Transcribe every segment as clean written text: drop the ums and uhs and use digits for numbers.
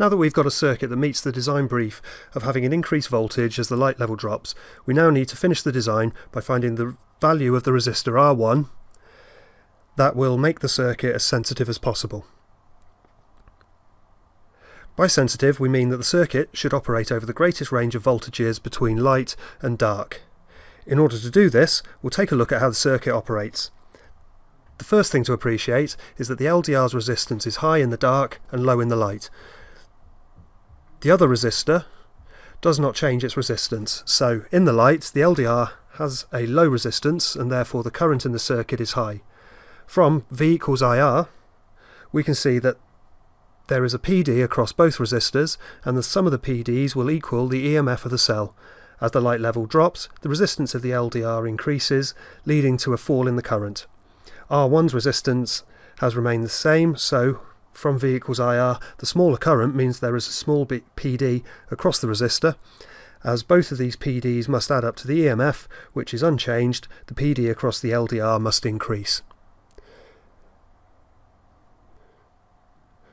Now that we've got a circuit that meets the design brief of having an increased voltage as the light level drops, we now need to finish the design by finding the value of the resistor R1 that will make the circuit as sensitive as possible. By sensitive, we mean that the circuit should operate over the greatest range of voltages between light and dark. In order to do this, we'll take a look at how the circuit operates. The first thing to appreciate is that the LDR's resistance is high in the dark and low in the light. The other resistor does not change its resistance, so in the light the LDR has a low resistance and therefore the current in the circuit is high. From V equals IR we can see that there is a PD across both resistors and the sum of the PDs will equal the EMF of the cell. As the light level drops, the resistance of the LDR increases, leading to a fall in the current. R1's resistance has remained the same, so from V equals IR, the smaller current means there is a small PD across the resistor. As both of these PDs must add up to the EMF, which is unchanged, the PD across the LDR must increase.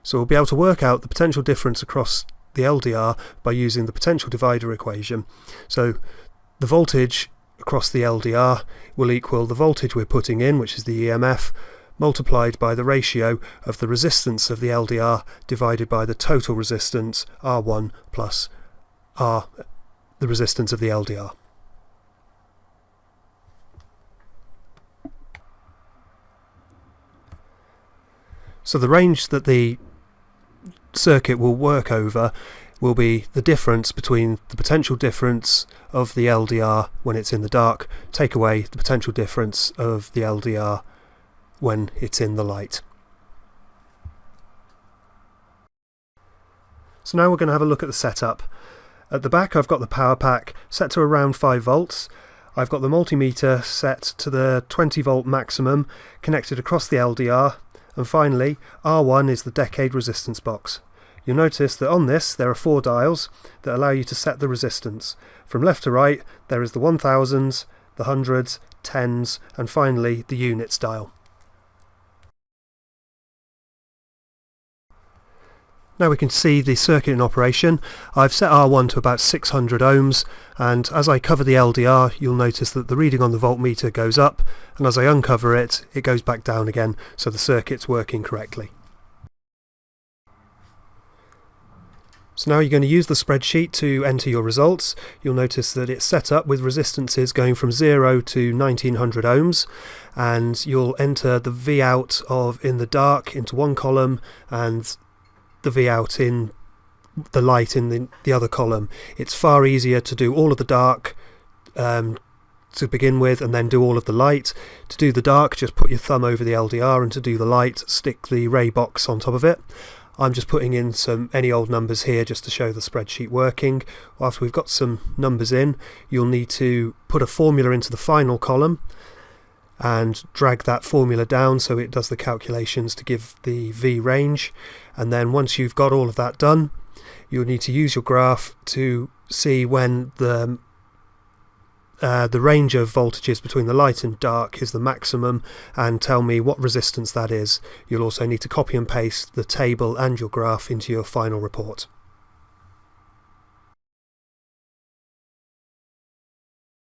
So we'll be able to work out the potential difference across the LDR by using the potential divider equation. So the voltage across the LDR will equal the voltage we're putting in, which is the EMF, multiplied by the ratio of the resistance of the LDR divided by the total resistance R1 plus R, the resistance of the LDR. So the range that the circuit will work over will be the difference between the potential difference of the LDR when it's in the dark, take away the potential difference of the LDR when it's in the light. So now we're going to have a look at the setup. At the back I've got the power pack set to around 5 volts. I've got the multimeter set to the 20 volt maximum connected across the LDR, and finally R1 is the decade resistance box. You'll notice that on this there are 4 dials that allow you to set the resistance. From left to right there is the 1000s, the hundreds, tens and finally the units dial. Now we can see the circuit in operation. I've set R1 to about 600 ohms, and as I cover the LDR you'll notice that the reading on the voltmeter goes up, and as I uncover it, it goes back down again, so the circuit's working correctly. So now you're going to use the spreadsheet to enter your results. You'll notice that it's set up with resistances going from 0 to 1900 ohms, and you'll enter the V out of in the dark into one column and the V out in the light in the other column. It's far easier to do all of the dark to begin with and then do all of the light. To do the dark, just put your thumb over the LDR, and to do the light, stick the ray box on top of it. I'm just putting in any old numbers here just to show the spreadsheet working. After we've got some numbers in, you'll need to put a formula into the final column and drag that formula down so it does the calculations to give the V range, and then once you've got all of that done you'll need to use your graph to see when the range of voltages between the light and dark is the maximum and tell me what resistance that is. You'll also need to copy and paste the table and your graph into your final report.